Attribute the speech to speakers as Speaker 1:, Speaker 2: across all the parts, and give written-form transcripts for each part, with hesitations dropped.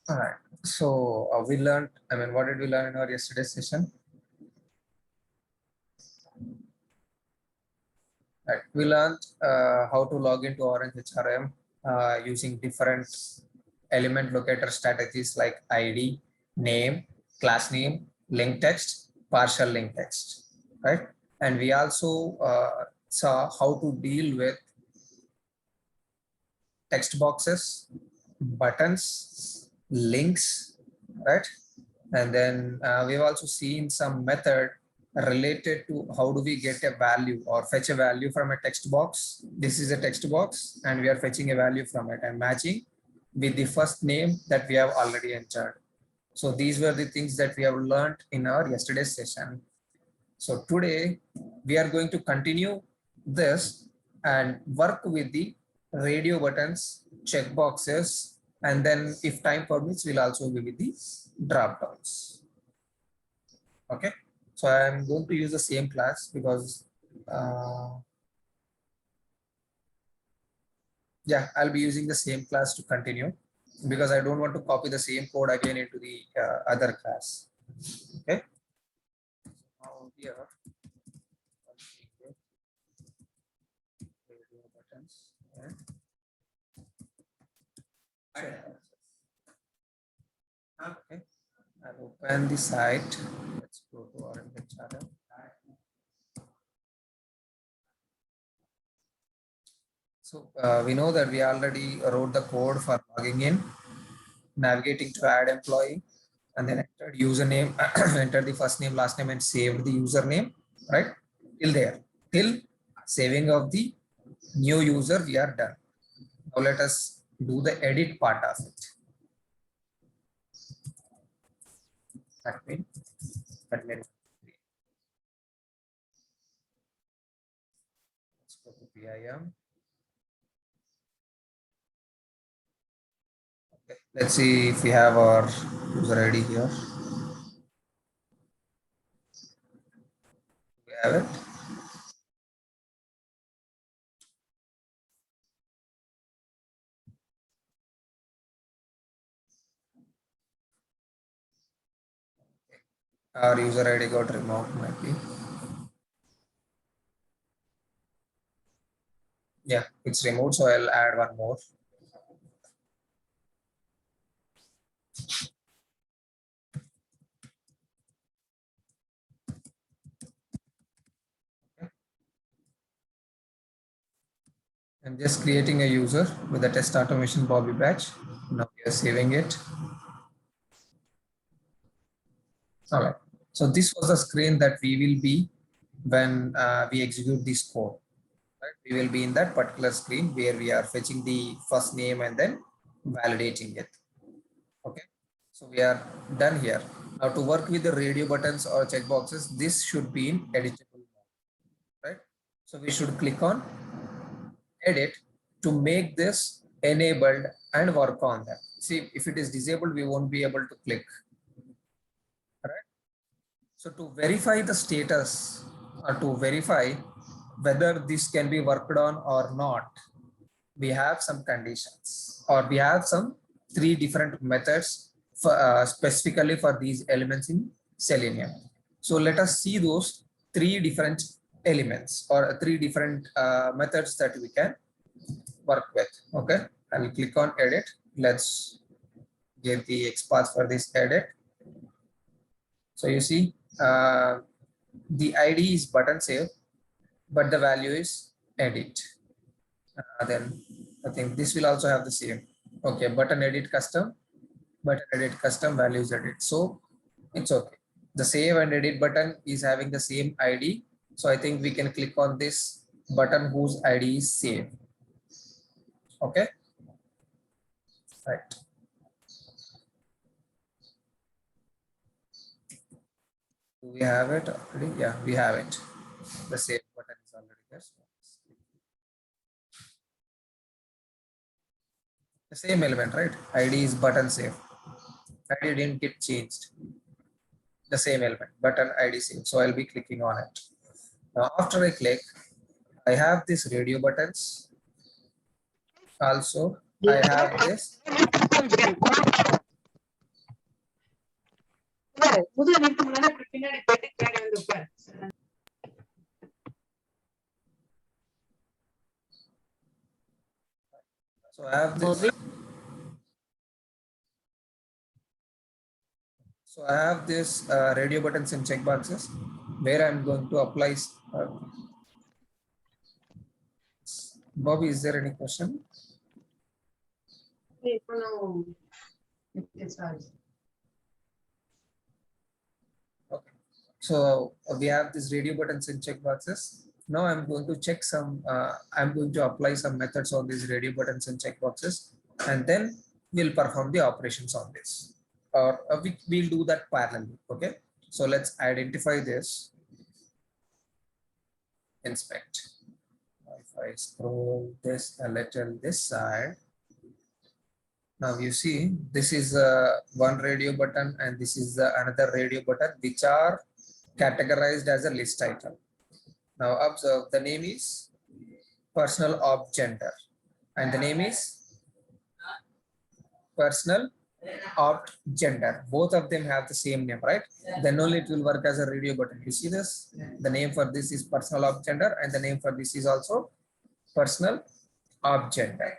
Speaker 1: All right. So we learned, what did we learn in our yesterday's session? Right. We learned how to log into Orange HRM using different element locator strategies like ID, name, class name, link text, partial link text, right? And we also saw how to deal with text boxes, buttons, links, right? And then we've also seen some method related to how do we get a value or fetch a value from a text box. This is a text box and we are fetching a value from it and matching with the first name that we have already entered. So these were the things that we have learned in our yesterday's session. So today we are going to continue this and work with the radio buttons, checkboxes, and then if time permits, we'll also be with the drop downs. Okay, so I'm going to use the same class because yeah, I'll be using the same class to continue because I don't want to copy the same code again into the other class. Okay, now here radio buttons and okay, I'll open the site. Let's go to Orange HRM. So we know that we already wrote the code for logging in, navigating to add employee, and then entered username, entered the first name, last name, and saved the username, right? Till there, till saving of the new user, we are done. Now let us do the edit part of it. Admin. Let's go to PIM. Okay. Let's see if we have our user ID here. We have it. Our user ID got removed, might be. Yeah, it's removed, so I'll add one more. I'm just creating a user with a test automation Bobby badge. Now we are saving it. All right. So this was the screen that we will be when we execute this code. Right? We will be in that particular screen where we are fetching the first name and then validating it. Okay. So we are done here. Now to work with the radio buttons or checkboxes, this should be in editable mode, right? So we should click on edit to make this enabled and work on that. See, if it is disabled, we won't be able to click. Right? So to verify the status or to verify whether this can be worked on or not, we have some conditions or we have some 3 different methods for, specifically for these elements in Selenium. So let us see those 3 different elements or 3 different methods that we can work with. Okay, I'll click on edit. Let's get the XPath for this edit. So you see the ID is button save, but the value is edit. Then I think this will also have the same. Okay, button edit custom, button edit custom, values edit. So it's okay. The save and edit button is having the same ID. So I think we can click on this button whose ID is save. Okay. Right. Do we have it already? Yeah, we have it. The save button is already there. The same element, right? ID is button save. ID didn't get changed. The same element, button ID save. So I'll be clicking on it. Now after I click, I have this radio buttons. Also, I have this So I have this. So I have this radio buttons and checkboxes where I'm going to apply. Bobby, is there any question? Okay. So we have these radio buttons and checkboxes. Now I'm going to check some, I'm going to apply some methods on these radio buttons and checkboxes, and then we'll perform the operations on this. Or we'll do that parallelly. Okay. So let's identify this. Inspect. If I scroll this a little this side, now you see this is one radio button and this is another radio button, which are categorized as a list item. Now observe, the name is personal opt gender and the name is personal opt gender. Both of them have the same name, right? Then only it will work as a radio button. You see this? The name for this is personal opt gender and the name for this is also personal opt gender.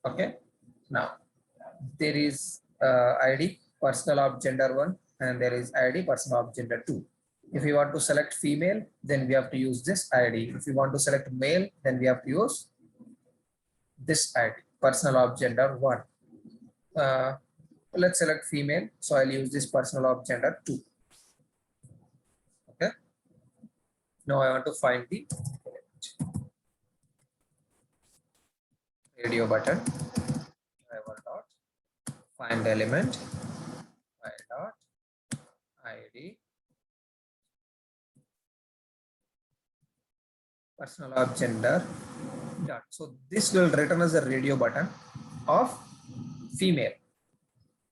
Speaker 1: Okay. Now there is ID personal opt gender 1 and there is ID personal opt gender 2. If you want to select female, then we have to use this ID. If you want to select male, then we have to use this ID personal opt gender 1. Let's select female, so I'll use this personal opt gender 2. Okay. Now I want to find the radio button. Driver dot find element dot ID personal opt gender dot. So this will return as a radio button of female.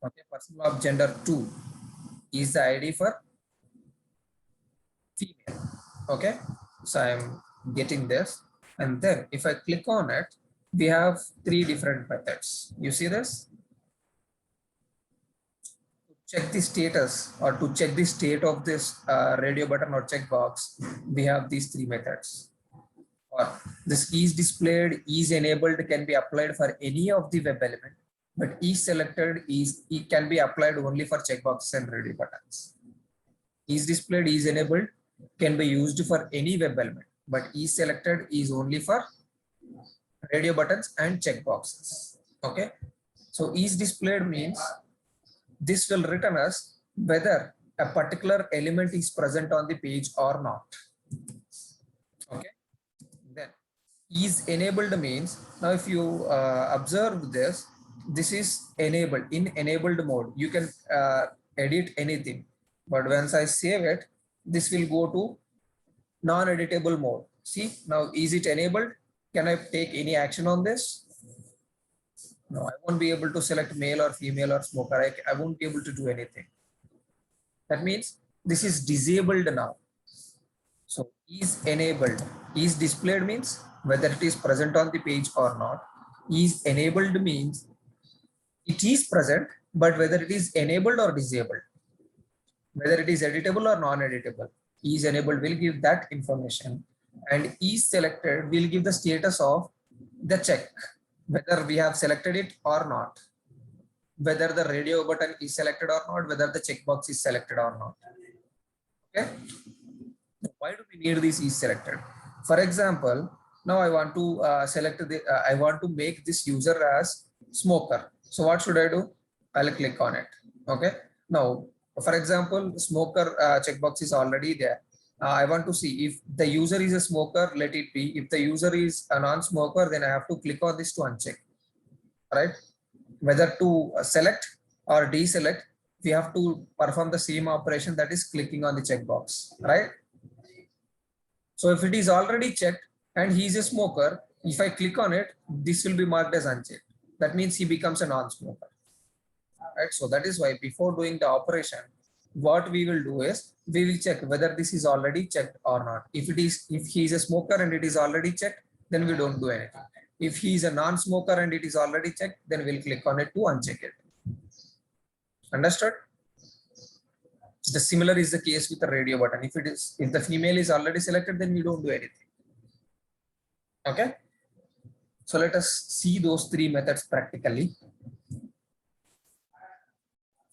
Speaker 1: Okay, personal opt gender 2 is the ID for female. Okay, so I'm getting this, and then if I click on it, we have 3 different methods. You see this? To check the status or to check the state of this radio button or checkbox, we have these 3 methods. Or this is displayed, is enabled can be applied for any of the web element, but is selected it can be applied only for checkboxes and radio buttons. Is displayed, is enabled can be used for any web element, but is selected is only for radio buttons and checkboxes. Okay. So is displayed means this will return us whether a particular element is present on the page or not. Okay. Then is enabled means, now if you observe this, this is enabled. In enabled mode, you can edit anything, but once I save it, this will go to non-editable mode. See, now is it enabled? Can I take any action on this? No, I won't be able to select male or female or smoker. I won't be able to do anything. That means this is disabled now. So is enabled. Is displayed means whether it is present on the page or not. Is enabled means it is present, but whether it is enabled or disabled, whether it is editable or non-editable. Is enabled will give that information, and is selected will give the status of the check, whether we have selected it or not, whether the radio button is selected or not, whether the checkbox is selected or not. Okay. Why do we need this is selected? For example, now I want to select the, I want to make this user as smoker. So what should I do? I'll click on it. Okay. Now, for example, smoker checkbox is already there. I want to see if the user is a smoker, let it be. If the user is a non-smoker, then I have to click on this to uncheck. Right? Whether to select or deselect, we have to perform the same operation, that is clicking on the checkbox. Right? So if it is already checked and he is a smoker, if I click on it, this will be marked as unchecked. That means he becomes a non-smoker. Right? So that is why before doing the operation, what we will do is we will check whether this is already checked or not. If he is a smoker and it is already checked, then we don't do anything. If he is a non-smoker and it is already checked, then we'll click on it to uncheck it. Understood? The similar is the case with the radio button. If the female is already selected, then we don't do anything. Okay. So let us see those three methods practically.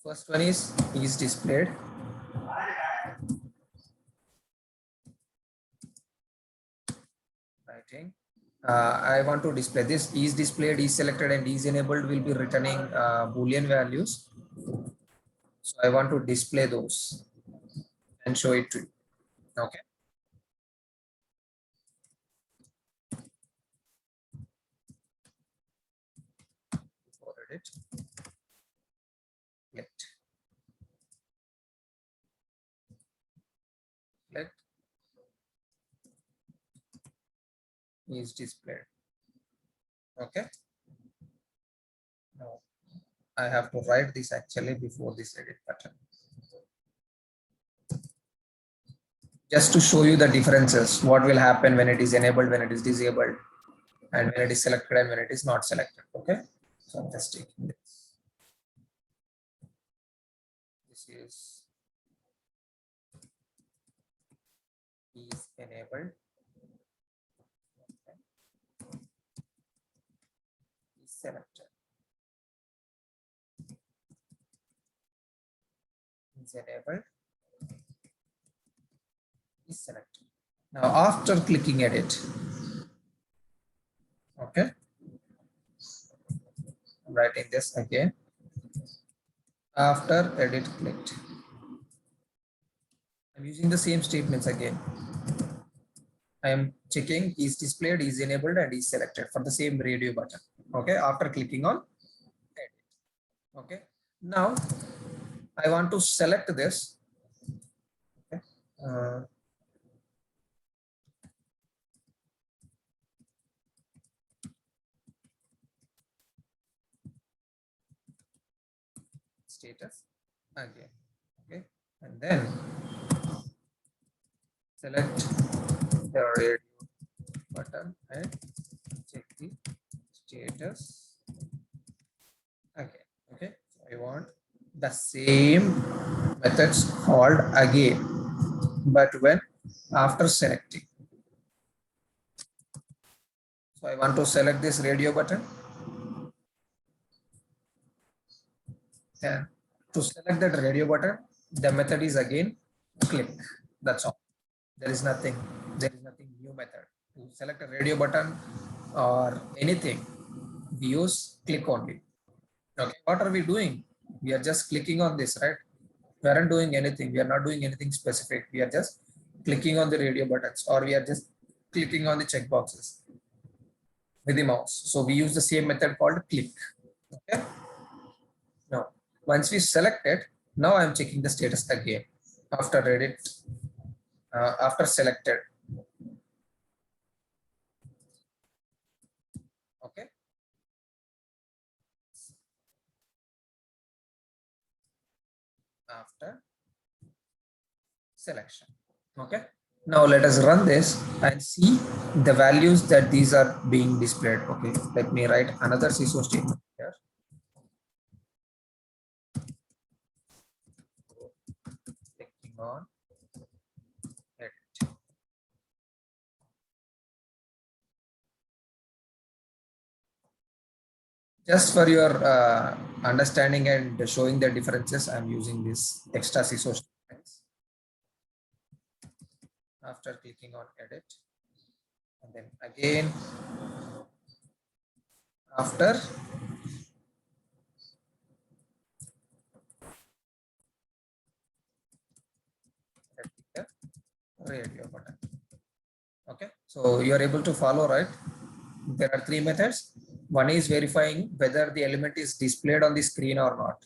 Speaker 1: First one is displayed. Writing. I want to display this. Is displayed, is selected, and is enabled will be returning Boolean values. So I want to display those and show it to you. Okay. Before edit, let is displayed. Okay. Now I have to write this actually before this edit button, just to show you the differences. What will happen when it is enabled, when it is disabled, and when it is selected and when it is not selected. Okay. So I'm just taking this. This is enabled. Okay. Is selected. Is enabled. Is selected. Now after clicking edit, okay, I'm writing this again. After edit clicked, I'm using the same statements again. I am checking is displayed, is enabled, and is selected for the same radio button. Okay, after clicking on edit. Okay, now I want to select this. Okay. Status again. Okay, and then select the radio button and check the status again. Okay, so I want the same methods called again, but when after selecting. So I want to select this radio button, and to select that radio button, the method is again click. That's all. There is nothing new method. To select a radio button or anything, we use click only. Okay, what are we doing? We are just clicking on this, right? We aren't doing anything. We are not doing anything specific. We are just clicking on the radio buttons, or we are just clicking on the checkboxes with the mouse. So we use the same method called click. Okay. Now, once we select it, now I'm checking the status again after edit, after selected. Okay. After selection. Okay. Now let us run this and see the values that these are being displayed. Okay. Let me write another CISO statement here. Clicking on edit. Just for your understanding and showing the differences, I'm using this extra CISO statements. After clicking on edit, and then again after the radio button. Okay, so you are able to follow, right? There are three methods. One is verifying whether the element is displayed on the screen or not.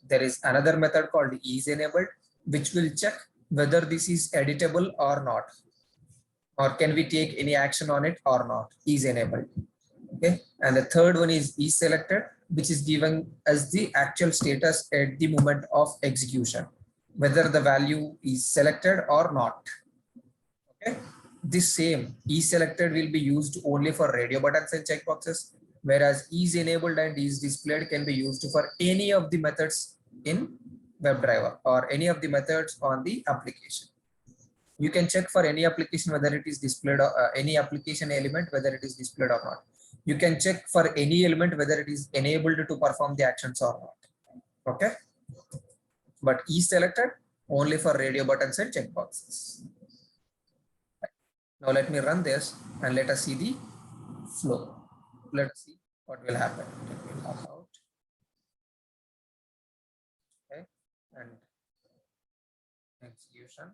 Speaker 1: There is another method called is enabled, which will check whether this is editable or not, or can we take any action on it or not. Is enabled. Okay, and the third one is selected, which is giving us the actual status at the moment of execution, whether the value is selected or not. Okay, this same is selected will be used only for radio buttons and checkboxes, whereas is enabled and is displayed can be used for any of the methods in WebDriver or any of the methods on the application. You can check for any application whether it is displayed or any application element whether it is displayed or not. You can check for any element whether it is enabled to perform the actions or not. Okay, but is selected only for radio buttons and checkboxes. Now let me run this and let us see the flow. Let's see what will happen. Let me log out. Okay, and execution.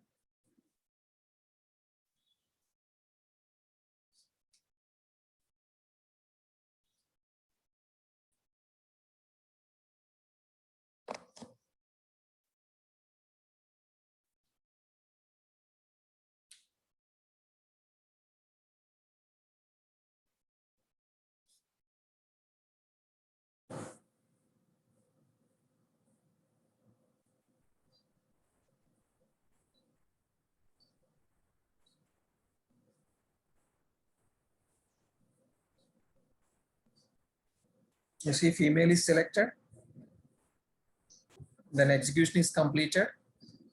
Speaker 1: You see female is selected. Then execution is completed.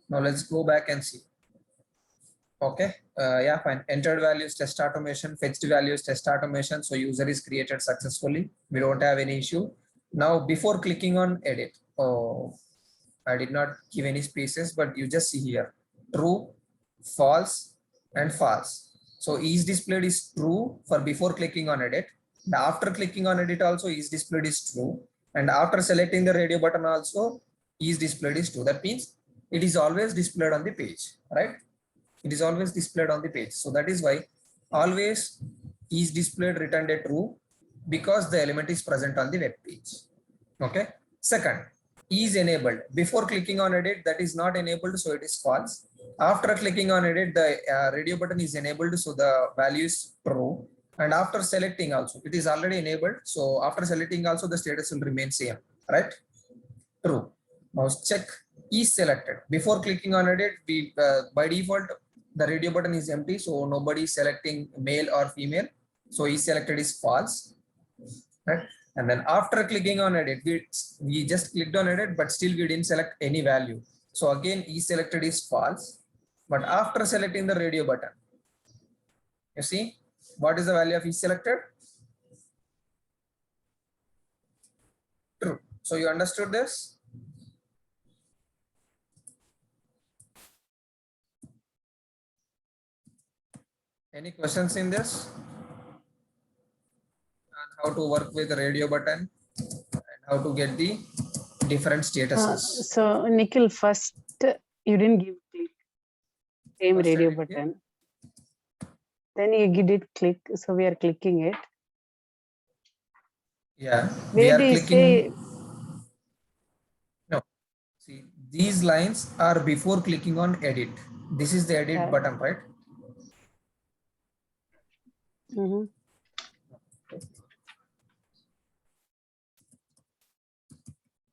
Speaker 1: Now let's go back and see. Okay, yeah, fine. Entered values test automation, fetched values test automation. So user is created successfully. We don't have any issue. Now before clicking on edit, oh, I did not give any spaces, but you just see here, true, false, and false. So is displayed is true for before clicking on edit. And after clicking on edit also is displayed is true. And after selecting the radio button also is displayed is true. That means it is always displayed on the page, right? It is always displayed on the page. So that is why always is displayed returned a true because the element is present on the web page. Okay. Second, is enabled before clicking on edit, that is not enabled, so it is false. After clicking on edit, the radio button is enabled, so the value is true. And after selecting also, it is already enabled, so after selecting also the status will remain same, right? True. Now check is selected before clicking on edit. We by default the radio button is empty, so nobody is selecting male or female, so is selected is false, right? And then after clicking on edit, we just clicked on edit, but still we didn't select any value. So again, is selected is false. But after selecting the radio button, you see what is the value of is selected? True. So you understood this? Any questions in this? And how to work with the radio button and how to get the different statuses.
Speaker 2: So Nikhil, first you didn't give click same
Speaker 1: First
Speaker 2: radio
Speaker 1: I did
Speaker 2: button. Then you did click, so we are clicking it.
Speaker 1: Yeah, we
Speaker 2: Where
Speaker 1: are
Speaker 2: do you
Speaker 1: clicking.
Speaker 2: say?
Speaker 1: No, see, these lines are before clicking on edit. This is the edit button, right?
Speaker 2: Mm-hmm.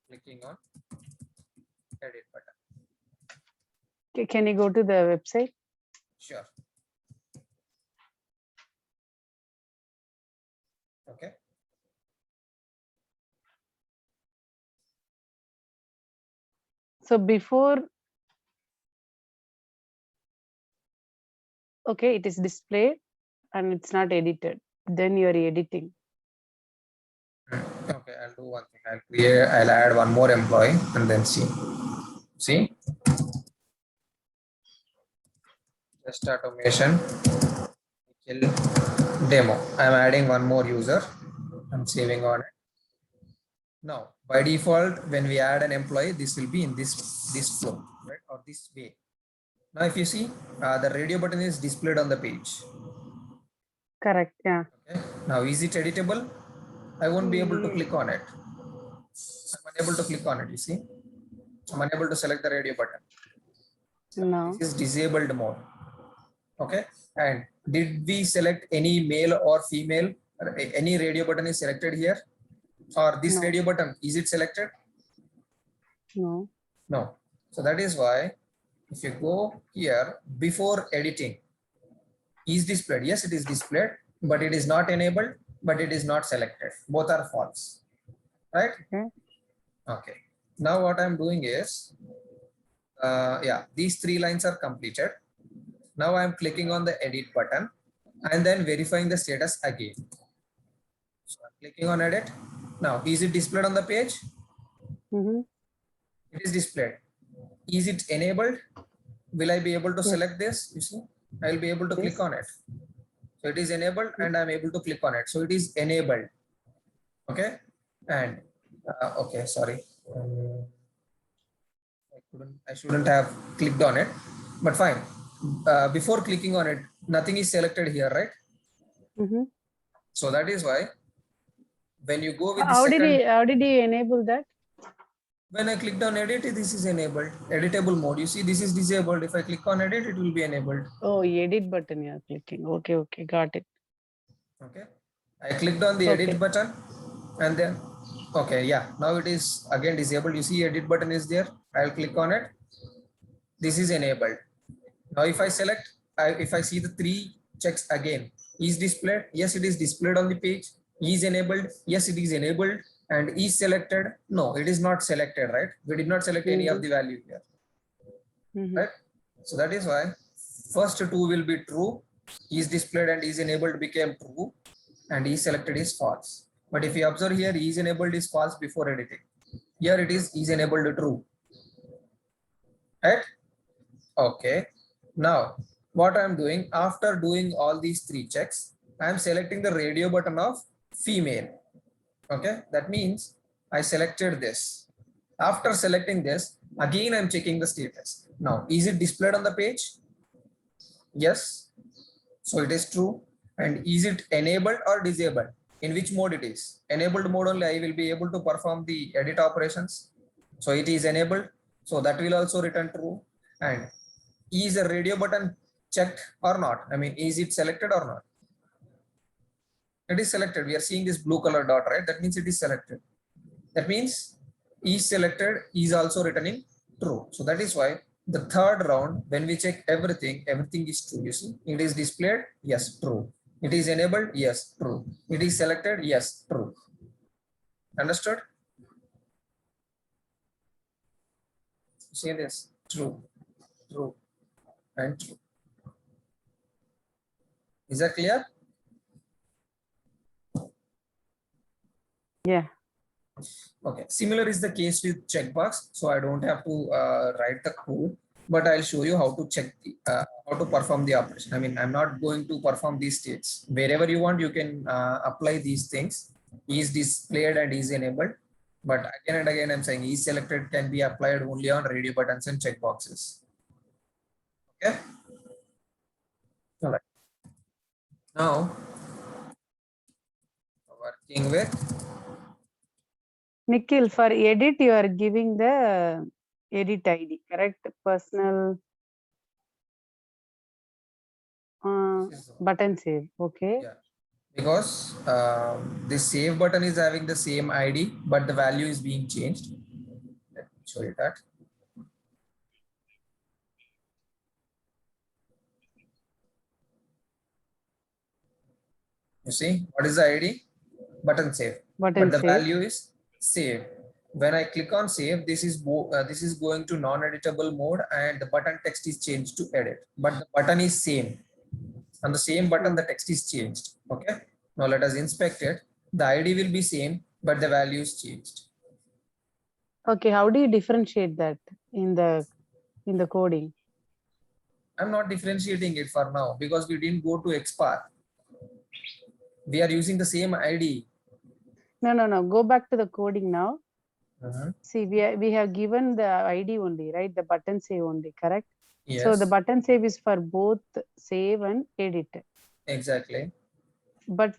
Speaker 1: Clicking on edit button.
Speaker 2: Can you go to the website?
Speaker 1: Sure. Okay.
Speaker 2: So before, okay, it is displayed and it's not edited. Then you are editing.
Speaker 1: Okay, I'll do one thing. I'll add one more employee and then see. See? Test automation. Demo. I'm adding one more user. I'm saving on it. Now, by default, when we add an employee, this will be in this flow, right? Or this way. Now, if you see, the radio button is displayed on the page.
Speaker 2: Correct. Yeah.
Speaker 1: Okay. Now, is it editable? I won't be able to click on it. I'm unable to click on it. You see, I'm unable to select the radio button.
Speaker 2: No.
Speaker 1: This is disabled mode. Okay. And did we select any male or female? Any radio button is selected here? Or this radio button, is it selected?
Speaker 2: No.
Speaker 1: No. So that is why if you go here before editing, is displayed. Yes, it is displayed, but it is not enabled, but it is not selected. Both are false. Right?
Speaker 2: Okay.
Speaker 1: Okay. Now what I'm doing is, yeah, these 3 lines are completed. Now I'm clicking on the edit button and then verifying the status again. So I'm clicking on edit. Now, is it displayed on the page?
Speaker 2: Mm-hmm.
Speaker 1: It is displayed. Is it enabled? Will I be able to
Speaker 2: Yes.
Speaker 1: select this? You see, I will be able to click
Speaker 2: Yes.
Speaker 1: on it. So it is enabled and I'm able to click on it. So it is enabled. Okay. And okay, sorry. I shouldn't have clicked on it, but fine. Before clicking on it, nothing is selected here, right?
Speaker 2: Mm-hmm.
Speaker 1: So that is why when you go with the
Speaker 2: How
Speaker 1: second,
Speaker 2: did he enable that?
Speaker 1: when I clicked on edit, this is enabled. Editable mode. You see, this is disabled. If I click on edit, it will be enabled.
Speaker 2: Oh, edit button you are clicking. Okay, okay, got it.
Speaker 1: Okay. I clicked on the edit button and then, okay, yeah, now it is again disabled. You see edit button is there. I'll click on it. This is enabled. Now if I select, if I see the 3 checks again, is displayed? Yes, it is displayed on the page. Is enabled? Yes, it is enabled. And is selected? No, it is not selected, right? We did not select any of the value here, right? So that is why first 2 will be true. Is displayed and is enabled became true, and is selected is false. But if you observe here, is enabled is false before editing. Here it is enabled true, right? Okay. Now, what I'm doing after doing all these 3 checks, I'm selecting the radio button of female. Okay, that means I selected this. After selecting this, again I'm checking the status. Now, is it displayed on the page? Yes. So it is true. And is it enabled or disabled? In which mode it is? Enabled mode only I will be able to perform the edit operations. So it is enabled. So that will also return true. And is a radio button checked or not? I mean, is it selected or not? It is selected. We are seeing this blue color dot, right? That means it is selected. That means is selected is also returning true. So that is why the third round, when we check everything, everything is true. You see, it is displayed. Yes, true. It is enabled. Yes, true. It is selected. Yes, true. Understood? See this, true, true, and true. Is that clear?
Speaker 2: Yeah.
Speaker 1: Okay. Similar is the case with checkbox. So I don't have to write the code, but I'll show you how to check the, how to perform the operation. I mean, I'm not going to perform these states. Wherever you want, you can apply these things. Is displayed and is enabled. But again and again, I'm saying is selected can be applied only on radio buttons and checkboxes. Okay. All right. Now, working with
Speaker 2: Nikhil, for edit, you are giving the edit ID, correct? Personal button save. Okay.
Speaker 1: Yeah. Because this save button is having the same ID, but the value is being changed. Let me show you that. You see, what is the ID? Button save.
Speaker 2: Button
Speaker 1: But the
Speaker 2: save.
Speaker 1: value is save. When I click on save, this is going to non-editable mode, and the button text is changed to edit. But the button is same. On the same button, the text is changed. Okay. Now let us inspect it. The ID will be same, but the value is changed.
Speaker 2: Okay, how do you differentiate that in the coding?
Speaker 1: I'm not differentiating it for now because we didn't go to XPath. We are using the same ID.
Speaker 2: No. Go back to the coding now.
Speaker 1: Uh-huh.
Speaker 2: See, we have given the ID only, right? The button save only, correct?
Speaker 1: Yes.
Speaker 2: So the button save is for both save and edit.
Speaker 1: Exactly.
Speaker 2: But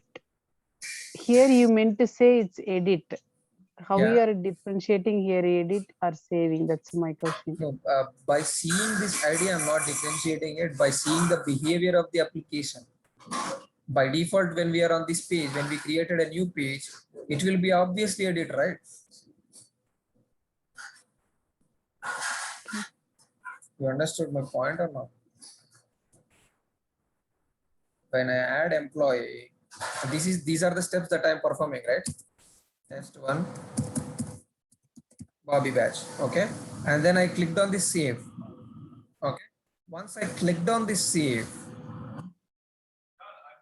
Speaker 2: here you meant to say it's edit. How you are differentiating here, edit or saving? That's my question.
Speaker 1: No, by seeing this ID, I'm not differentiating it. By seeing the behavior of the application. By default, when we are on this page, when we created a new page, it will be obviously edit, right? You understood my point or not? When I add employee, these are the steps that I'm performing, right? Test one. Bobby badge. Okay. And then I clicked on the save. Okay. Once I clicked on the save,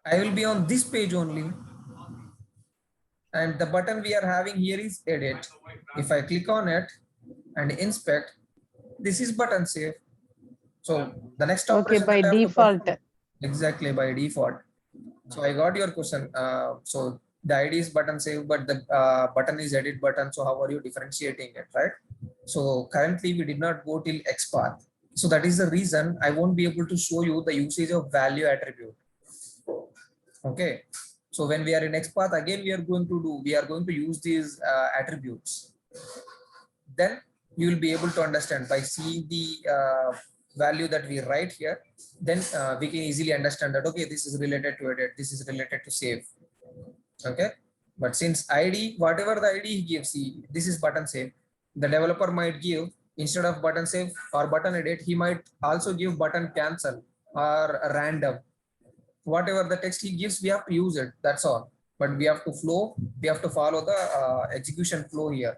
Speaker 1: I will be on this page only. And the button we are having here is edit. If I click on it and inspect, this is button save. So the next
Speaker 2: Okay,
Speaker 1: operation
Speaker 2: by
Speaker 1: that I have to
Speaker 2: default.
Speaker 1: perform exactly by default. So I got your question. So the ID is button save, but the button is edit button. So how are you differentiating it, right? So currently we did not go till XPath. So that is the reason I won't be able to show you the usage of value attribute. Okay. So when we are in XPath, again, we are going to use these attributes. Then you will be able to understand by seeing the value that we write here. Then we can easily understand that, okay, this is related to edit, this is related to save. Okay. But since ID, whatever the ID he gives, this is button save. The developer might give, instead of button save or button edit, he might also give button cancel or random. Whatever the text he gives, we have to use it. That's all. But we have to we have to follow the execution flow here,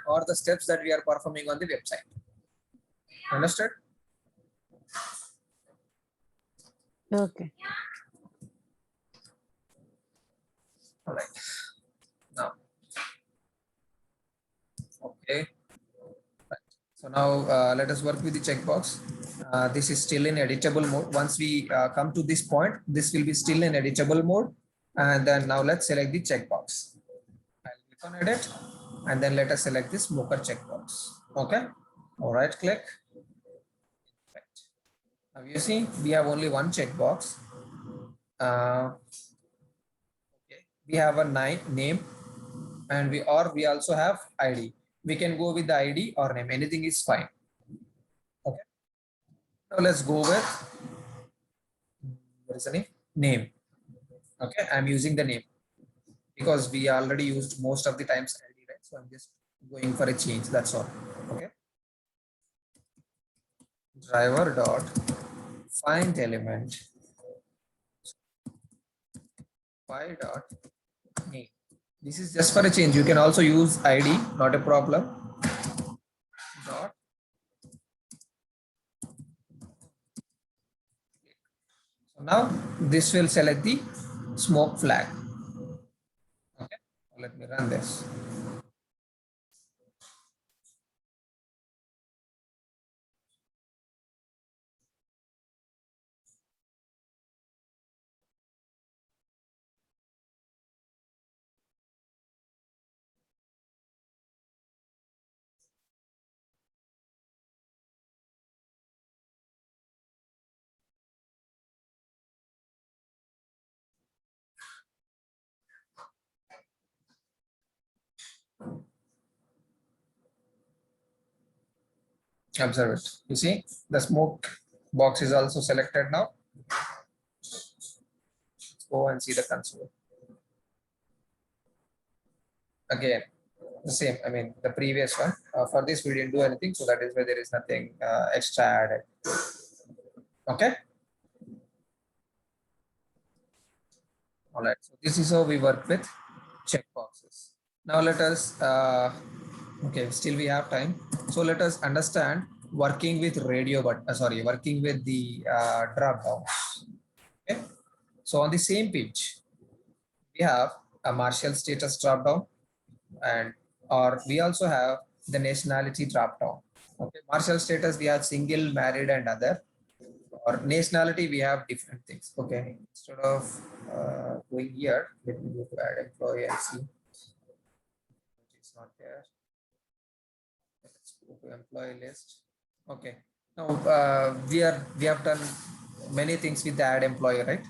Speaker 1: or the steps that we are performing on the website. Understood?
Speaker 2: Okay.
Speaker 1: All right. Now, okay. So now let us work with the checkbox. This is still in editable mode. Once we come to this point, this will be still in editable mode. And then now let's select the checkbox. I'll click on edit, and then let us select this Smoker checkbox. Okay. All right, click. Right. Now you see we have only one checkbox. Okay. We have a name, and we also have ID. We can go with the ID or name. Anything is fine. Okay. Now let's go with, what is the name? Name. Okay, I'm using the name because we already used most of the times ID, right? So I'm just going for a change. That's all. Okay. Driver dot find element y dot name. This is just for a change. You can also use ID, not a problem. Dot. So now this will select the smoke flag. Okay. Let me run this. Observe it. You see the smoke box is also selected now. Let's go and see the console. Again, the same. I mean, the previous one. For this, we didn't do anything, so that is why there is nothing extra added. Okay. All right. So this is how we work with checkboxes. Now let us. Okay, still we have time. So let us understand working with radio, but working with the drop downs. Okay. So on the same page, we have a martial status drop down, and or we also have the nationality drop down. Okay, martial status we have single, married, and other. Or nationality we have different things. Okay, instead of going here, let me go to add employee and see. It's not there. Let's go to employee list. Okay, now we have done many things with the add employee, right?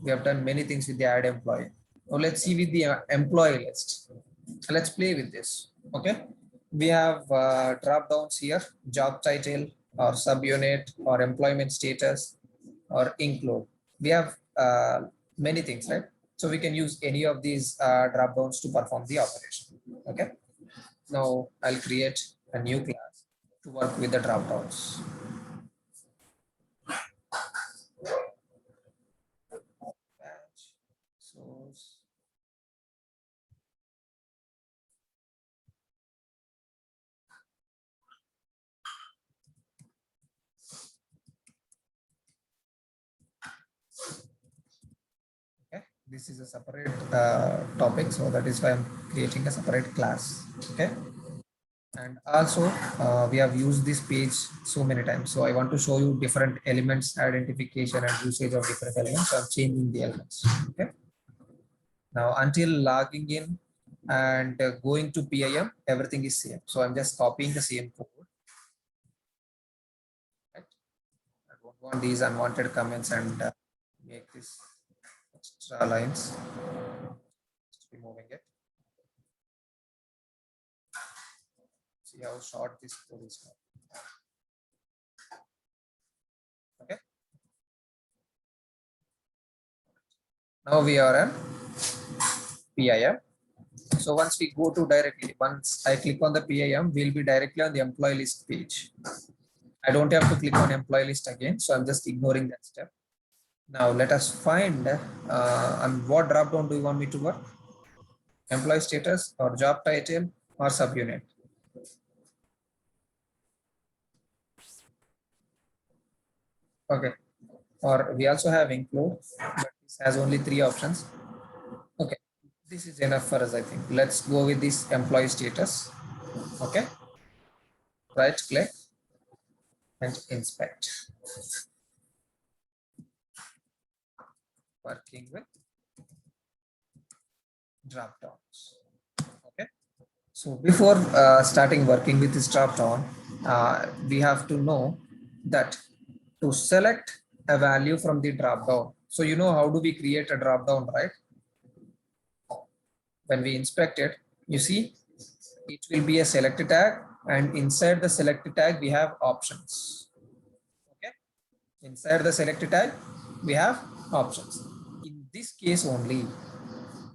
Speaker 1: We have done many things with the add employee. Now let's see with the employee list. Let's play with this. Okay, we have drop downs here: job title or subunit or employment status or include. We have many things, right? So we can use any of these drop downs to perform the operation. Okay. Now I'll create a new class to work with the drop downs. Batch, source, this is a separate topic, so that is why I'm creating a separate class. Okay, and also we have used this page so many times, so I want to show you different elements identification and usage of different elements. So I'm changing the elements. Okay, now until logging in and going to PIM, everything is same, so I'm just copying the same code. Right? I don't want these unwanted comments and make this extra lines. Just removing it. See how short this code is now. Okay, now we are in PIM. So once we go to directly, once I click on the PIM, we'll be directly on the employee list page. I don't have to click on employee list again, so I'm just ignoring that step. Now let us find and what drop down do you want me to work? Employee status or job title or subunit? Okay, or we also have include, but this has only 3 options. Okay, this is enough for us, I think. Let's go with this employee status. Okay, right click and inspect. Working with drop downs. Okay, so before starting working with this drop down, we have to know that to select a value from the drop down. So you know how do we create a drop down, right? When we inspect it, you see it will be a select tag, and inside the select tag we have options. Okay, inside the select tag we have options. In this case only,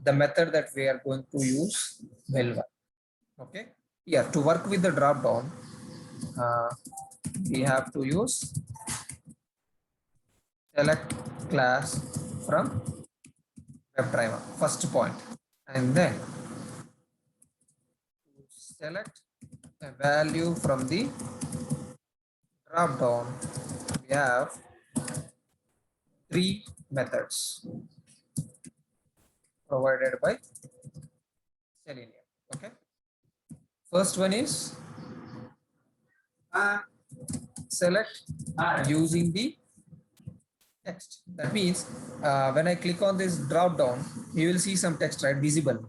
Speaker 1: the method that we are going to use will work. Okay, yeah, to work with the drop down, we have to use select class from WebDriver, first point, and then select a value from the drop down. We have 3 methods provided by Selenium. Okay, first one is select using the text. That means when I click on this drop down, you will see some text, right? Visible: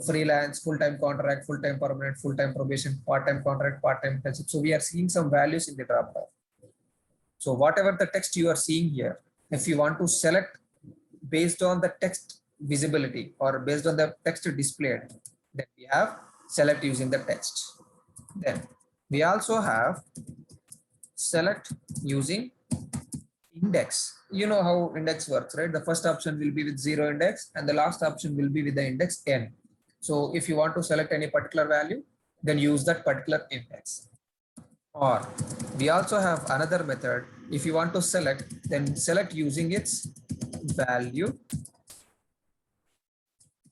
Speaker 1: freelance, full-time contract, full-time permanent, full-time probation, part-time contract, part-time internship. So we are seeing some values in the drop down. So whatever the text you are seeing here, if you want to select based on the text visibility or based on the text displayed, then we have select using the text. Then we also have select using index. You know how index works, right? The first option will be with 0 index and the last option will be with the index n. So if you want to select any particular value, then use that particular index. Or we also have another method. If you want to select, then select using its value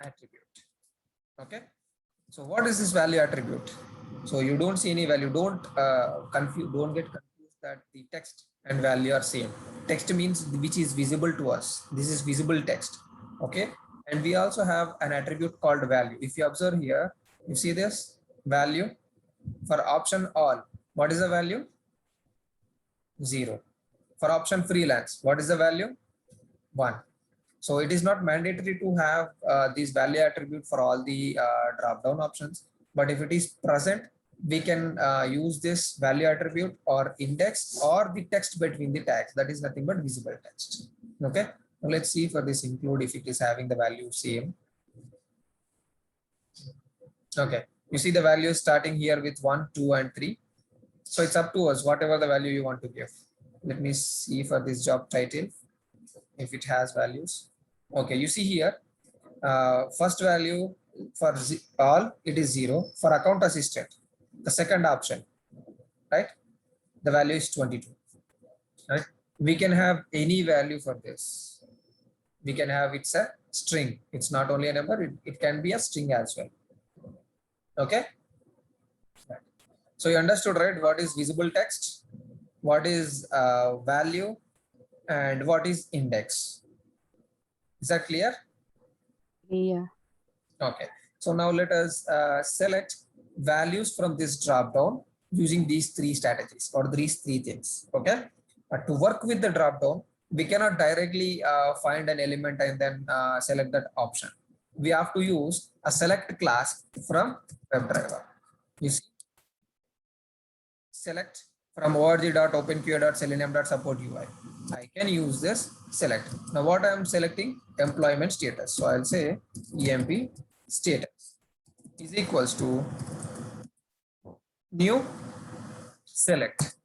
Speaker 1: attribute. Okay, so what is this value attribute? So you don't see any value. Don't get confused that the text and value are same. Text means which is visible to us. This is visible text. Okay, and we also have an attribute called value. If you observe here, you see this value for option all. What is the value? 0. For option freelance, what is the value? 1. So it is not mandatory to have this value attribute for all the drop down options, but if it is present, we can use this value attribute or index or the text between the tags. That is nothing but visible text. Okay, now let's see for this include if it is having the value same. Okay, you see the values starting here with 1, 2, and 3. So it's up to us, whatever the value you want to give. Let me see for this job title if it has values. Okay, you see here, first value for all, it is 0. For account assistant, the second option, right? The value is 22, right? We can have any value for this. We can have it's a string. It's not only a number, it can be a string as well. Okay. So you understood, right? What is visible text, what is value, and what is index. Is that clear?
Speaker 2: Yeah.
Speaker 1: Okay. So now let us select values from this drop down using these three strategies or these three things. Okay. To work with the drop down, we cannot directly find an element and then select that option. We have to use a select class from WebDriver. You see, select from org.openqa.selenium.support UI. I can use this select. Now what I am selecting, employment status. So I'll say EMP status is equals to new select,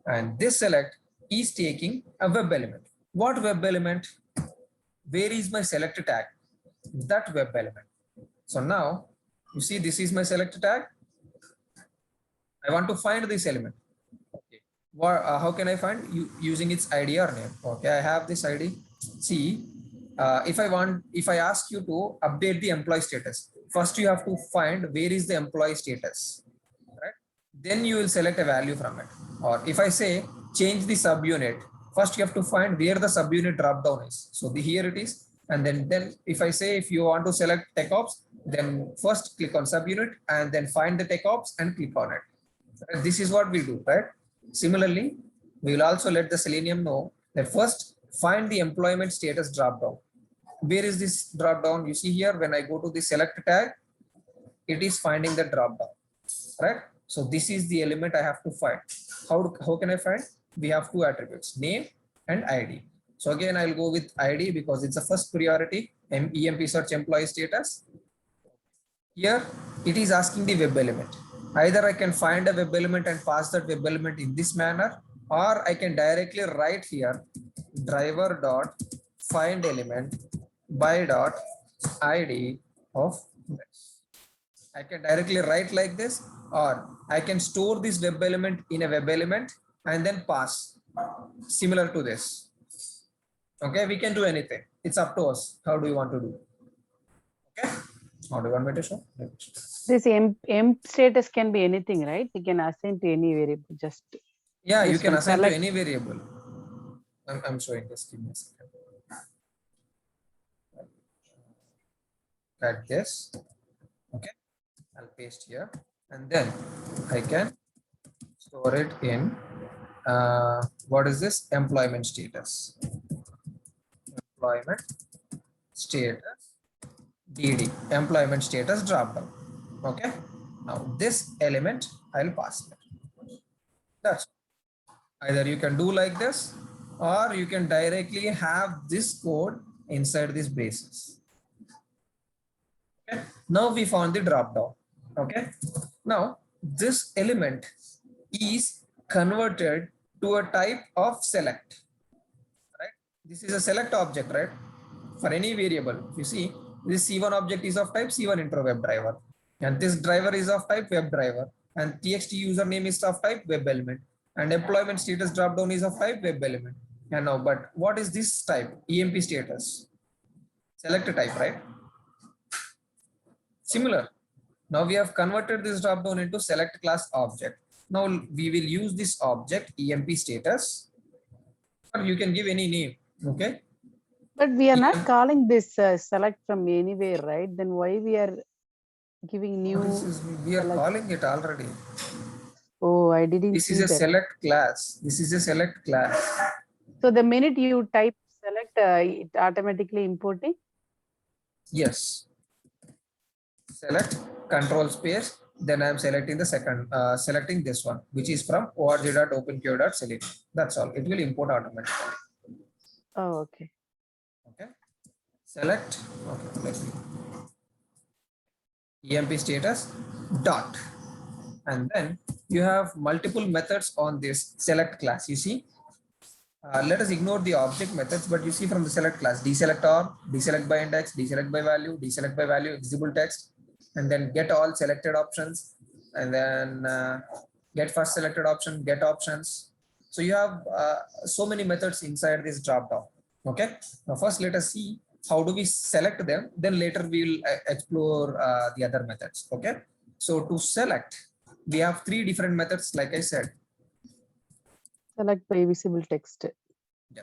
Speaker 1: and this select is taking a web element. What web element? Where is my select tag? That web element. So now you see this is my select tag. I want to find this element. Okay. How can I find you using its ID or name? Okay, I have this ID. See, if I ask you to update the employee status, first you have to find where is the employee status, right? Then you will select a value from it. Or if I say change the subunit, first you have to find where the subunit drop down is. So here it is. And then if I say if you want to select TechOps, then first click on subunit and then find the TechOps and click on it. This is what we do, right? Similarly, we will also let the Selenium know that first find the employment status drop down. Where is this drop down? You see here, when I go to the select tag, it is finding the drop down, right? So this is the element I have to find. How can I find? We have two attributes, name and ID. So again, I'll go with ID because it's the first priority, EMP search employee status. Here, it is asking the web element. Either I can find a web element and pass that web element in this manner, or I can directly write here driver dot find element by dot ID of this. I can directly write like this, or I can store this web element in a web element and then pass similar to this. Okay, we can do anything. It's up to us. How do you want to do? Okay. How do you want me to show?
Speaker 2: This emp status can be anything, right? You can assign to any variable. Just
Speaker 1: yeah, you
Speaker 2: just
Speaker 1: can assign
Speaker 2: select.
Speaker 1: to any variable. I'm showing this. Give me a second. Like this. Okay, I'll paste here, and then I can store it in what is this? Employment status. Employment status DD. Employment status drop down. Okay. Now this element I'll pass here. That's either you can do like this, or you can directly have this code inside these braces. Okay. Now we found the drop down. Okay. Now this element is converted to a type of select. Right. This is a select object, right? For any variable. You see, this C1 object is of type C1 intro web driver, and this driver is of type web driver, and txt username is of type web element, and employment status dropdown is of type web element. And now, but what is this type? EMP status. Select a type, right? Similar. Now we have converted this dropdown into select class object. Now we will use this object EMP status, or you can give any name. Okay.
Speaker 2: But we are not calling this select from anywhere, right? Then why we are giving new?
Speaker 1: We are calling it already.
Speaker 2: Oh, I didn't
Speaker 1: This
Speaker 2: see
Speaker 1: is a
Speaker 2: that.
Speaker 1: select class. This is a select class.
Speaker 2: So the minute you type select, it automatically importing?
Speaker 1: Yes. Select control space. Then I'm selecting the second, selecting this one, which is from org.openqa.selenium. That's all. It will import automatically.
Speaker 2: Oh, okay.
Speaker 1: Okay. Select. Okay. Let me. EMP status dot. And then you have multiple methods on this select class. You see, let us ignore the object methods, but you see from the select class, deselect all, deselect by index, deselect by value, deselect by value, executable text, and then get all selected options, and then get first selected option, get options. So you have so many methods inside this dropdown. Okay. Now first let us see how do we select them. Then later we will explore the other methods. Okay. So to select, we have three different methods, like I said.
Speaker 2: Select by visible text.
Speaker 1: Yeah.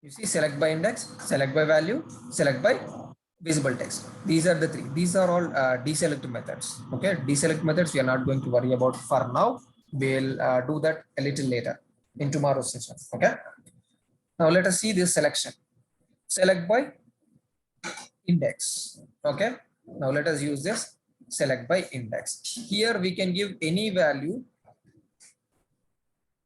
Speaker 1: You see, select by index, select by value, select by visible text. These are the three. These are all deselect methods. Okay, deselect methods we are not going to worry about for now. We'll do that a little later in tomorrow's session. Okay. Now let us see this selection. Select by index. Okay. Now let us use this select by index. Here we can give any value,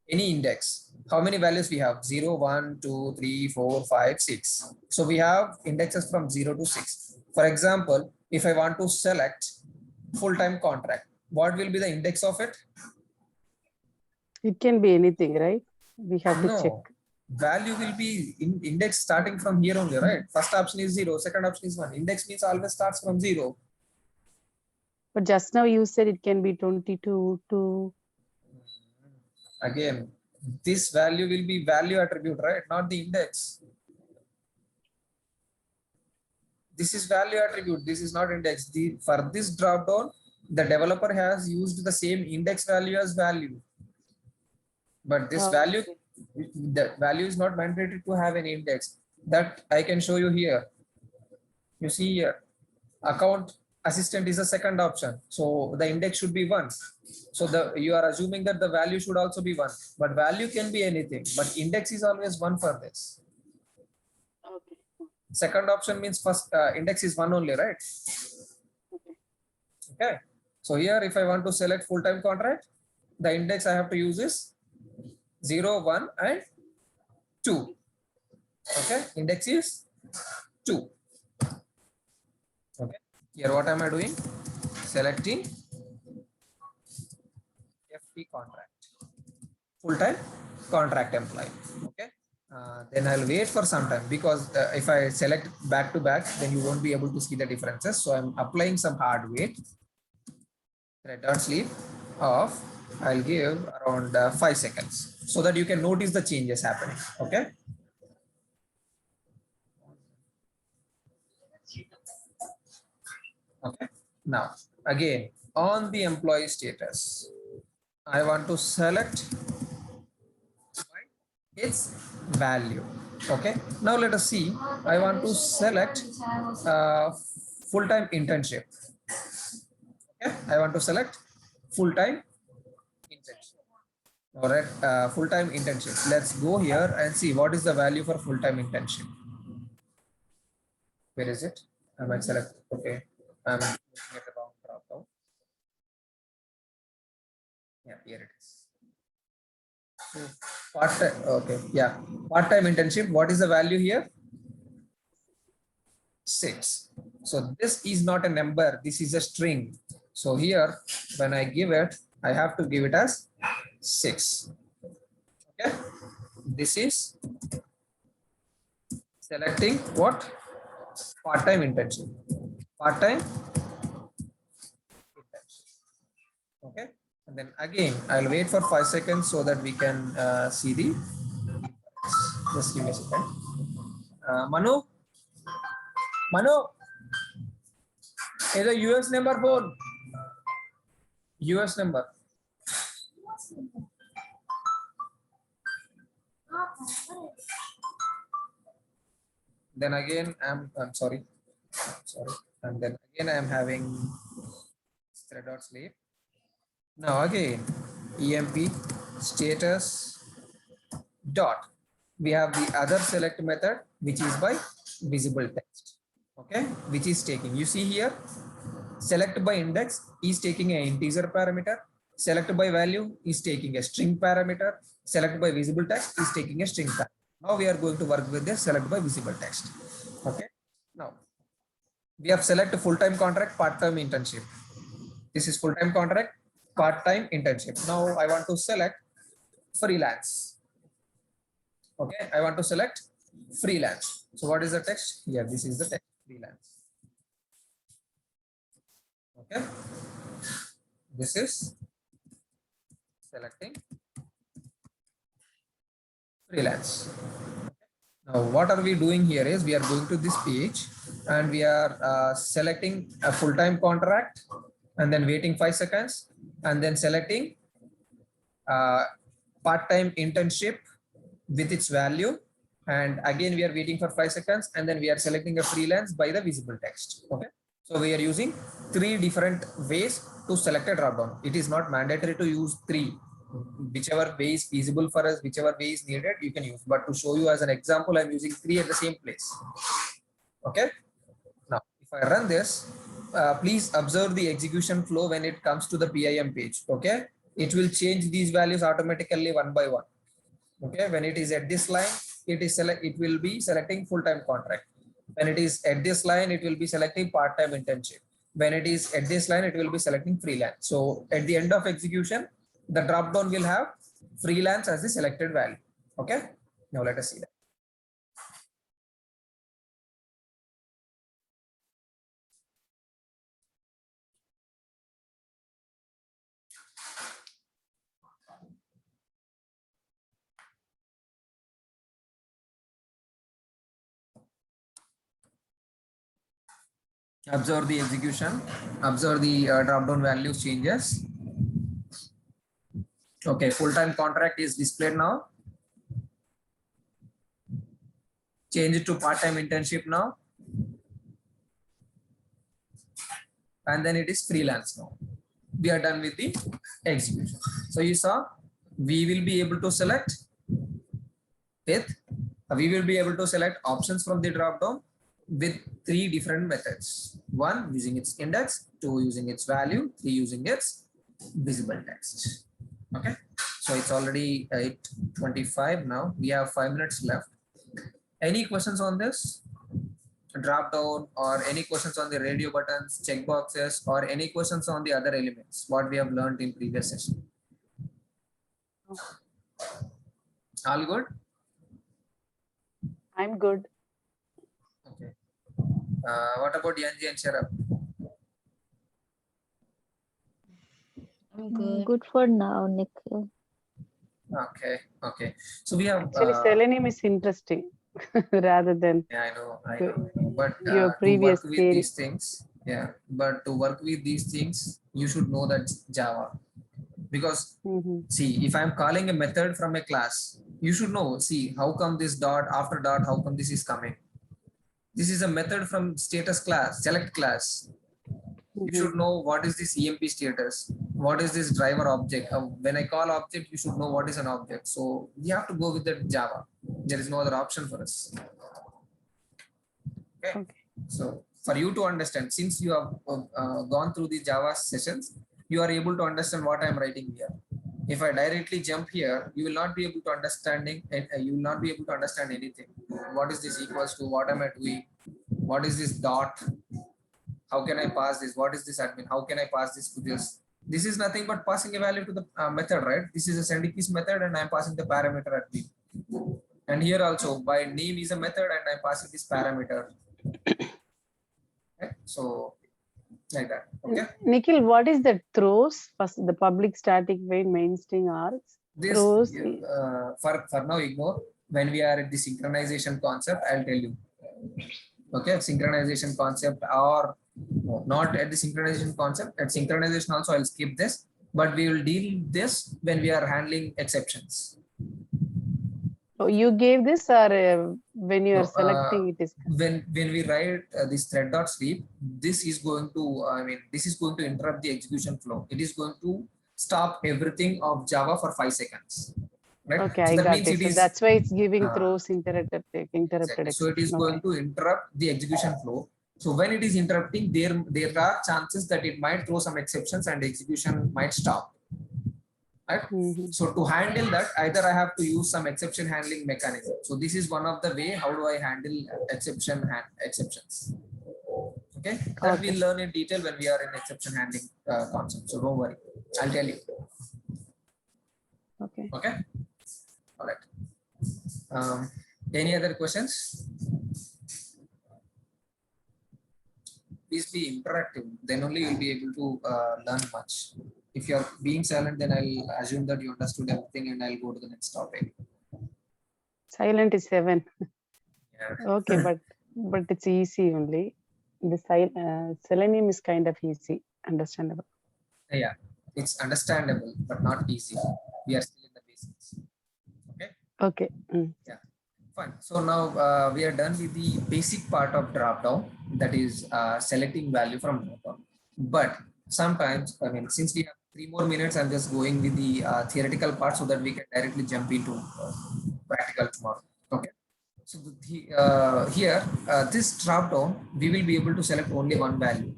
Speaker 1: any index. How many values we have? 0, 1, 2, 3, 4, 5, 6. So we have indexes from 0 to 6. For example, if I want to select full-time contract, what will be the index of it?
Speaker 2: It can be anything, right? We have to check.
Speaker 1: No, value will be in index starting from here only, right? First option is 0, second option is 1. Index means always starts from 0.
Speaker 2: But just now you said it can be 22 to.
Speaker 1: Again, this value will be value attribute, right? Not the index. This is value attribute. This is not index. For this drop down, the developer has used the same index value as value. But this value, the value is not mandated to have an index. That I can show you here. You see here, account assistant is a second option. So the index should be 1. So you are assuming that the value should also be 1. But value can be anything. But index is always 1 for this.
Speaker 2: Okay.
Speaker 1: Second option means first index is 1 only, right? Okay. So here if I want to select full-time contract, the index I have to use is 0, 1 and 2. Okay. Index is 2. Okay. Here what am I doing? Selecting FT contract, full-time contract employee. Okay. Then I'll wait for some time because if I select back to back, then you won't be able to see the differences. So I'm applying some hard weight. Thread dot sleep of, I'll give around 5 seconds so that you can notice the changes happening. Okay. Okay. Now again on the employee status, I want to select its value. Okay. Now let us see. I want to select full-time internship. Okay. I want to select full-time internship. All right. Full-time internship. Let's go here and see what is the value for full-time internship. Where is it? I might select. Okay. I'm looking at the wrong drop down. Yeah, here it is. So part-time. Okay. Yeah. Part-time internship. What is the value here? 6. So this is not a number. This is a string. So here, when I give it, I have to give it as 6. Okay. This is selecting what? Part-time internship. Part-time internship. Okay. And then again, I'll wait for 5 seconds so that we can see the. Just give me a second. Manu, is a US number phone. US number. Then again, I'm sorry. And then again, I'm having thread dot sleep. Now again, EMP status dot. We have the other select method, which is by visible text. Okay, which is taking. You see here, select by index is taking an integer parameter. Select by value is taking a string parameter. Select by visible text is taking a string parameter. Now we are going to work with the select by visible text. Okay. Now we have select full-time contract, part-time internship. This is full-time contract, part-time internship. Now I want to select freelance. Okay. I want to select freelance. So what is the text? Yeah, this is the text, freelance. Okay. This is selecting freelance. Now what are we doing here is we are going to this page and we are selecting a full-time contract and then waiting 5 seconds and then selecting part-time internship with its value And again, we are waiting for 5 seconds, and then we are selecting a freelance by the visible text. Okay. So we are using 3 different ways to select a dropdown. It is not mandatory to use 3. Whichever way is feasible for us, whichever way is needed, you can use. But to show you as an example, I'm using 3 at the same place. Okay. Now, if I run this, please observe the execution flow when it comes to the PIM page. Okay. It will change these values automatically one by one. Okay. When it is at this line, it will be selecting full-time contract. When it is at this line, it will be selecting part-time internship. When it is at this line, it will be selecting freelance. So at the end of execution, the drop down will have freelance as the selected value. Okay. Now let us see that. Observe the execution, observe the drop down values changes. Okay, full-time contract is displayed now. Change it to part-time internship now. And then it is freelance now. We are done with the execution. So you saw, we will be able to select options from the drop down with 3 different methods. 1 using its index, 2 using its value, 3 using its visible text. Okay, so it's already 8:25 now. We have 5 minutes left. Any questions on this drop down, or any questions on the radio buttons, check boxes, or any questions on the other elements what we have learned in previous session? All good?
Speaker 2: I'm good.
Speaker 1: Okay. What about Yanji and Sharaf?
Speaker 3: I'm good.
Speaker 4: Good for now, Nikhil.
Speaker 1: Okay, okay. So we have
Speaker 2: Actually, Selenium is interesting rather than
Speaker 1: yeah, I know. But
Speaker 2: your
Speaker 1: to
Speaker 2: previous
Speaker 1: work with
Speaker 2: theory.
Speaker 1: these things, yeah, but to work with these things, you should know that Java. Because see, if I'm calling a method from a class, you should know, see, how come this dot after dot, how come this is coming? This is a method from status class, select class. You should know what is this EMP status, what is this driver object. When I call object, you should know what is an object. So we have to go with the Java. There is no other option for us. Okay. So for you to understand, since you have gone through the Java sessions, you are able to understand what I am writing here. If I directly jump here, you will not be able to understanding, and you will not be able to understand anything. What is this equals to? What am I doing? What is this dot? How can I pass this? What is this admin? How can I pass this to this? This is nothing but passing a value to the method, right? This is a send keys method, and I'm passing the parameter admin. And here also, by name is a method, and I'm passing this parameter. Okay? So like that. Okay.
Speaker 2: Nikhil, what is the throws? First, the public static void main string args.
Speaker 1: This
Speaker 2: Throws.
Speaker 1: For now, ignore. When we are at the synchronization concept, I'll tell you. Okay, synchronization concept, or not at the synchronization concept. At synchronization also, I'll skip this, but we will deal this when we are handling exceptions.
Speaker 2: Oh, you gave this, or when you are selecting it is
Speaker 1: when we write this thread.sleep, this is going to this is going to interrupt the execution flow. It is going to stop everything of Java for 5 seconds. Right?
Speaker 2: okay.
Speaker 1: So
Speaker 2: I
Speaker 1: that
Speaker 2: got
Speaker 1: means
Speaker 2: it. So
Speaker 1: is,
Speaker 2: that's why it's giving throws interrupted
Speaker 1: exactly. So it is
Speaker 2: exception.
Speaker 1: going to interrupt the execution flow. So when it is interrupting, there are chances that it might throw some exceptions and execution might stop. Right? So to handle that, either I have to use some exception handling mechanism. So this is one of the way how do I handle exceptions. Okay, that we'll learn in detail when we are in exception handling concept. So don't worry, I'll tell you.
Speaker 2: Okay.
Speaker 1: Okay. All right. Any other questions? Please be interactive. Then only you'll be able to learn much. If you're being silent, then I'll assume that you understood everything and I'll go to the next topic.
Speaker 2: Silent is 7.
Speaker 1: Yeah.
Speaker 2: Okay, but it's easy only. The Selenium is kind of easy, understandable.
Speaker 1: Yeah, it's understandable, but not easy. We are still in the basics. Okay.
Speaker 2: Okay.
Speaker 1: Yeah. Fine. So now we are done with the basic part of drop down, that is selecting value from drop down. But sometimes, I mean, since we have 3 more minutes, I'm just going with the theoretical part so that we can directly jump into practical tomorrow. Okay. So here, this drop down, we will be able to select only one value.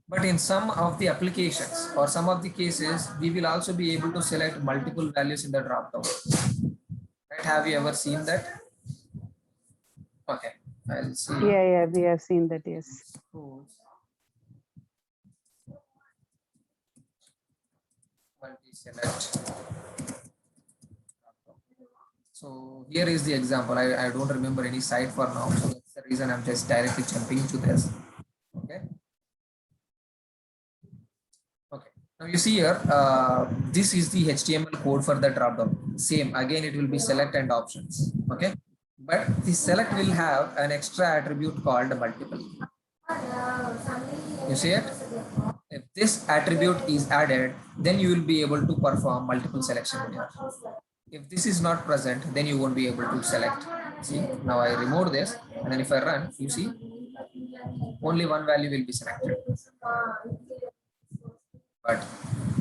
Speaker 1: But in some of the applications or some of the cases, we will also be able to select multiple values in the drop down. Right? Have you ever seen that? Okay, I'll see.
Speaker 2: Yeah, we have seen that, yes.
Speaker 1: Multi-select. So here is the example. I don't remember any site for now. So that's the reason I'm just directly jumping to this. Okay. Okay. Now you see here, this is the HTML code for the dropdown. Same, again, it will be select and options. Okay. But the select will have an extra attribute called multiple. You see it? If this attribute is added, then you will be able to perform multiple selection here. If this is not present, then you won't be able to select. See, now I remove this, and then if I run, you see, only one value will be selected. But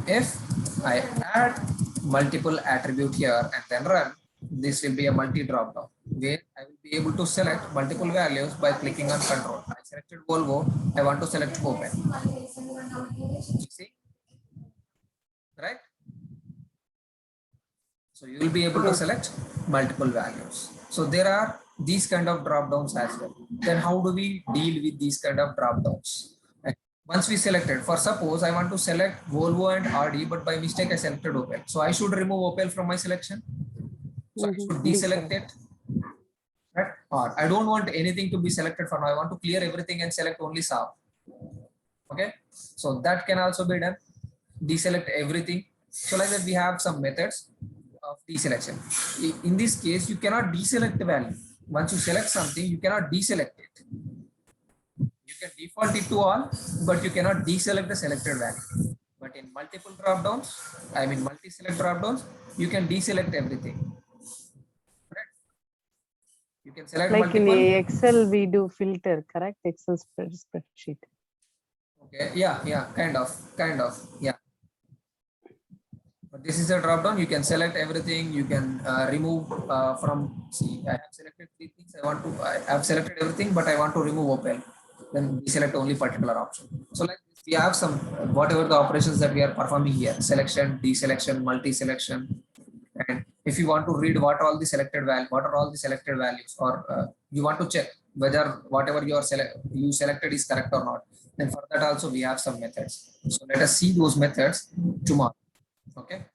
Speaker 1: if I add multiple attribute here and then run, this will be a multi drop down where I will be able to select multiple values by clicking on control. I selected Volvo, I want to select open. You see, right? So you will be able to select multiple values. So there are these kind of drop downs as well. Then how do we deal with these kind of drop downs? Once we selected, for suppose I want to select Volvo and RD, but by mistake I selected Opel. So I should remove Opel from my selection. So I should deselect it. Right? Or I don't want anything to be selected for now. I want to clear everything and select only Saab. Okay. So that can also be done. Deselect everything. So like that we have some methods of deselection. In this case, you cannot deselect the value. Once you select something, you cannot deselect it. You can default it to all, but you cannot deselect the selected value. But in multiple drop downs, I mean multi-select drop downs, you can deselect everything. Right? You can select
Speaker 2: like
Speaker 1: multiple.
Speaker 2: in Excel, we do filter, correct? Excel spreadsheet.
Speaker 1: Okay, yeah, kind of, yeah. But this is a drop down. You can select everything. You can remove from. See, I have selected 3 things. I have selected everything, but I want to remove Opel. Then we select only particular option. So like this, we have some whatever the operations that we are performing here: selection, deselection, multi-selection. And if you want to read what are all the selected values, or you want to check whether whatever you selected is correct or not, then for that also we have some methods. So let us see those methods tomorrow. Okay,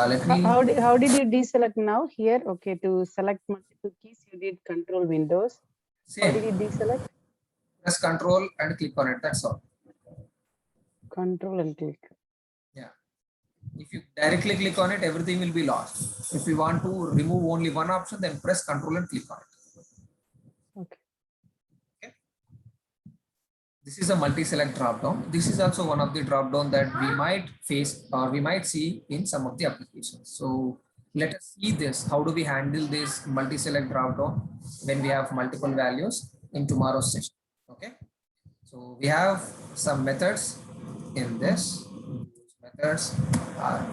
Speaker 1: let me.
Speaker 2: How did you deselect now here? Okay, to select multiple keys, you did control Windows.
Speaker 1: Same.
Speaker 2: How did you deselect?
Speaker 1: Press control and click on it. That's all.
Speaker 2: Control and click.
Speaker 1: Yeah. If you directly click on it, everything will be lost. If you want to remove only one option, then press control and click on it.
Speaker 2: Okay.
Speaker 1: Okay. This is a multi-select drop-down. This is also one of the drop-down that we might face or we might see in some of the applications. So let us see this. How do we handle this multi-select drop-down when we have multiple values in tomorrow's session? Okay. So we have some methods in this. Methods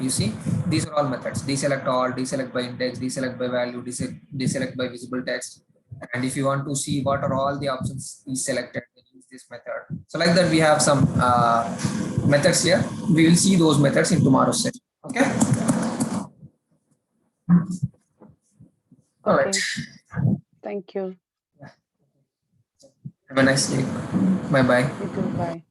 Speaker 1: you see, these are all methods: deselect all, deselect by index, deselect by value, deselect by visible text. And if you want to see what are all the options is selected, then use this method. So like that we have some methods here. We will see those methods in tomorrow's session. Okay. All right.
Speaker 2: Thank you.
Speaker 1: Have a nice day. Bye bye.
Speaker 2: You too. Bye.